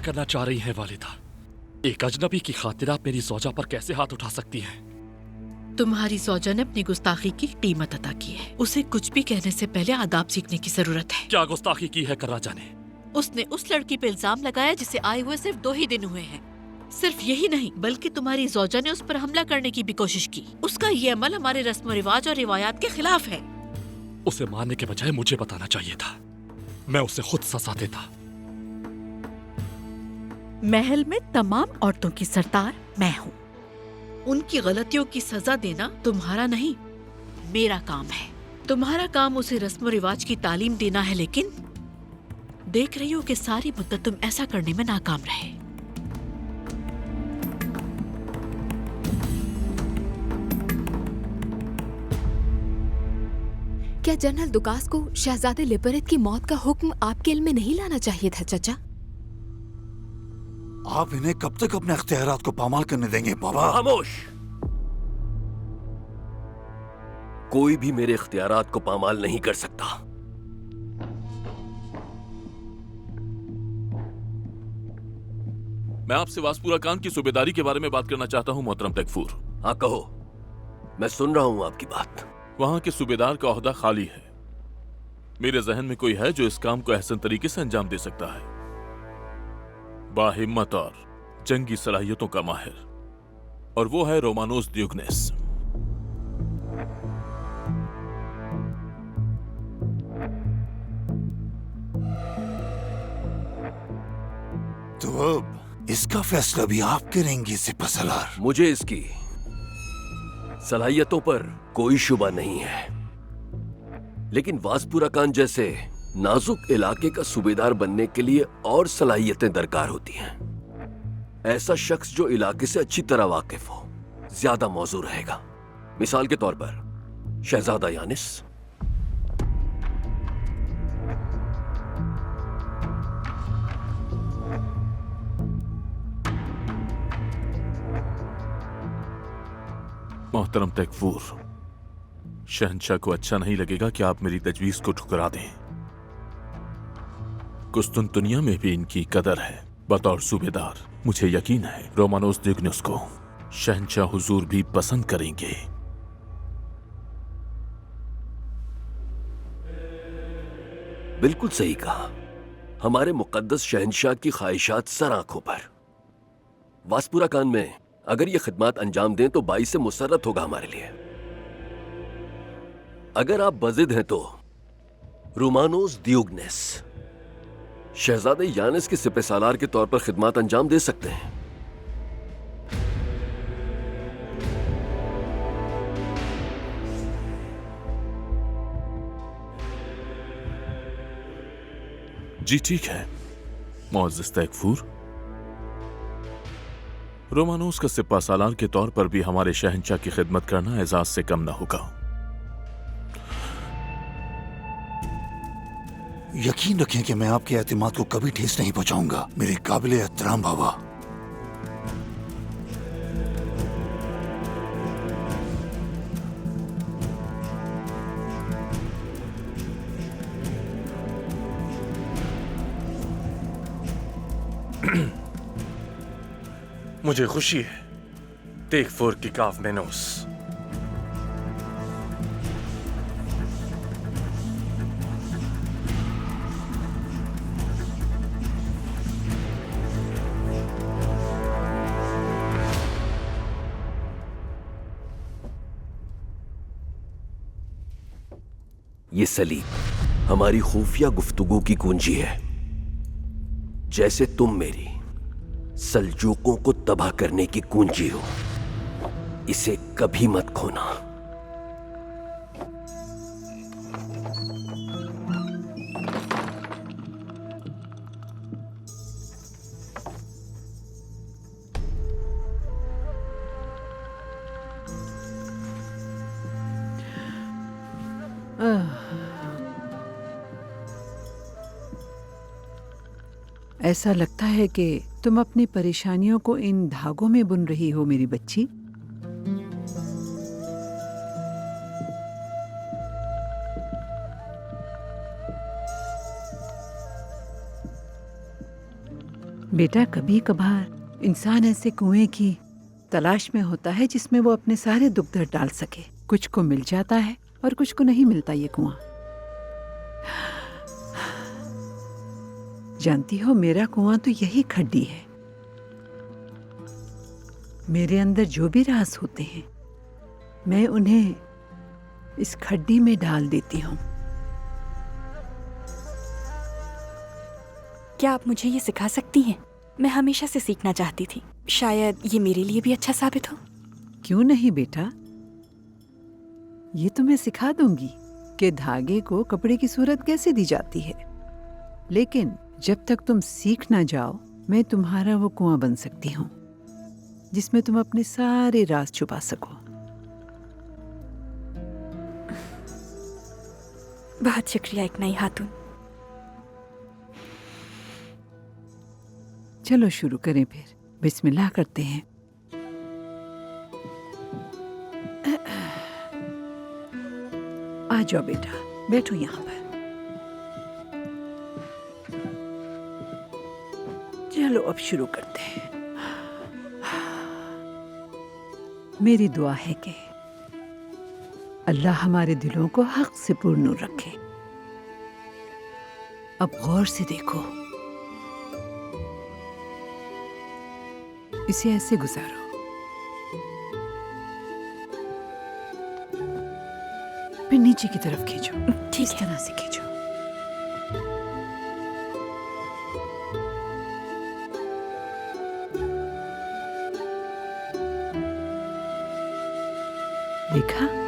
करना चाह रही हैं वालिदा? एक अजनबी की खातिर आप मेरी ज़ौजा पर कैसे हाथ उठा सकती हैं? तुम्हारी ज़ौजा ने अपनी गुस्ताखी की कीमत अदा की है। उसे कुछ भी कहने से पहले आदाब सीखने की जरूरत है। क्या गुस्ताखी की है कर्रा जाने? उसने उस लड़की पे इल्जाम लगाया जिसे आए हुए सिर्फ 2 ही दिन हुए हैं। सिर्फ यही नहीं बल्कि तुम्हारी ज़ौजा ने उस पर हमला करने की भी कोशिश की। उसका ये अमल हमारे रस्म रिवाज और रिवायात के खिलाफ है। उसे मारने के बजाय मुझे बताना चाहिए था। मैं उसे खुद सजा देता। महल में तमाम औरतों की सरदार मैं हूँ। उनकी गलतियों की सजा देना तुम्हारा नहीं, मेरा काम है। तुम्हारा काम उसे रस्म रिवाज की तालीम देना है, लेकिन देख रही हो कि सारी मुद्दत तुम ऐसा करने में नाकाम रहे। क्या जनरल दुकास को शहजादे लिपरित की मौत का हुक्म आपके इल्म में नहीं लाना चाहिए था चाचा? आप इन्हें कब तक अपने अख्तियारात को पामाल करने देंगे बाबा? खामोश। कोई भी मेरे इख्तियारात को पामाल नहीं कर सकता। मैं आपसे वासपुरा खान की सूबेदारी के बारे में बात करना चाहता हूं मोहतरम तकफूर। हाँ कहो, मैं सुन रहा हूं आपकी बात। वहां के सूबेदार का ओहदा खाली है। मेरे जहन में कोई है जो इस काम को अहसन तरीके से अंजाम दे सकता है। बाहिम्मत और जंगी सलाहियतों का माहिर, और वो है रोमानोस दियोगनेस। तो अब इसका फैसला भी आप करेंगे सिपहसालार? मुझे इसकी सलाहियतों पर कोई शुबा नहीं है, लेकिन वासपुरा खान जैसे नाजुक इलाके का सूबेदार बनने के लिए और सलाहियतें दरकार होती हैं। ऐसा शख्स जो इलाके से अच्छी तरह वाकिफ हो ज्यादा मौजू रहेगा। मिसाल के तौर पर शहजादा यानिस। मोहतरम तकफूर, शहंशाह को अच्छा नहीं लगेगा कि आप मेरी तजवीज को ठुकरा दें। कुस्तुनतुनिया में भी इनकी कदर है। बतौर सूबेदार मुझे यकीन है रोमानोस दियोगनेस को शहंशाह हुजूर भी पसंद करेंगे। बिल्कुल सही कहा। हमारे मुकद्दस शहंशाह की ख्वाहिशात सर आंखों पर। वासपुरा खान में अगर ये खिदमत अंजाम दें तो बाई से मुसर्रत होगा हमारे लिए। अगर आप बजिद हैं तो रोमानोस दियोगनेस शहजादे यानिस के सिपहसालार के तौर पर खिदमत अंजाम दे सकते हैं। जी ठीक है मुअज़्ज़िज़ तकफूर। रोमानोस का सिपहसालार के तौर पर भी हमारे शहंशाह की खिदमत करना एजाज से कम न होगा। यकीन रखें कि मैं आपके एतमाद को कभी ठेस नहीं पहुंचाऊंगा, मेरे काबिल एहतराम बाबा। मुझे खुशी है तेगफुर की काफ मेनोस। ये सलीब हमारी खुफिया गुफ्तगू की कुंजी है। जैसे तुम मेरी सल्जूकों को तबाह करने की कुंजी हो, इसे कभी मत खोना। ऐसा लगता है कि तुम अपनी परेशानियों को इन धागों में बुन रही हो मेरी बच्ची। बेटा, कभी कभार इंसान ऐसे कुएं की तलाश में होता है जिसमें वो अपने सारे दुख दर्द डाल सके। कुछ को मिल जाता है और कुछ को नहीं मिलता ये कुआं। जानती हो, मेरा कुआं तो यही खड्डी है। मेरे अंदर जो भी राज होते हैं मैं उन्हें इस खड्डी में डाल देती हूँ। क्या आप मुझे ये सिखा सकती हैं? मैं हमेशा से सीखना चाहती थी। शायद ये मेरे लिए भी अच्छा साबित हो। क्यों नहीं बेटा, ये तो मैं सिखा दूंगी कि धागे को कपड़े की सूरत कैसे दी जाती है। लेकिन जब तक तुम सीख ना जाओ, मैं तुम्हारा वो कुआं बन सकती हूँ जिसमें तुम अपने सारे राज छुपा सको। बहुत शुक्रिया इकनाई खातून। चलो शुरू करें फिर। बिस्मिल्लाह करते हैं। आ जाओ बेटा, बैठो यहाँ पर। चलो अब शुरू करते हैं। मेरी दुआ है कि अल्लाह हमारे दिलों को हक से पूर्ण रखे। अब गौर से देखो, इसे ऐसे गुजारो। फिर नीचे की तरफ खींचो। ठीक इस है। तरह से खींचो। देखा?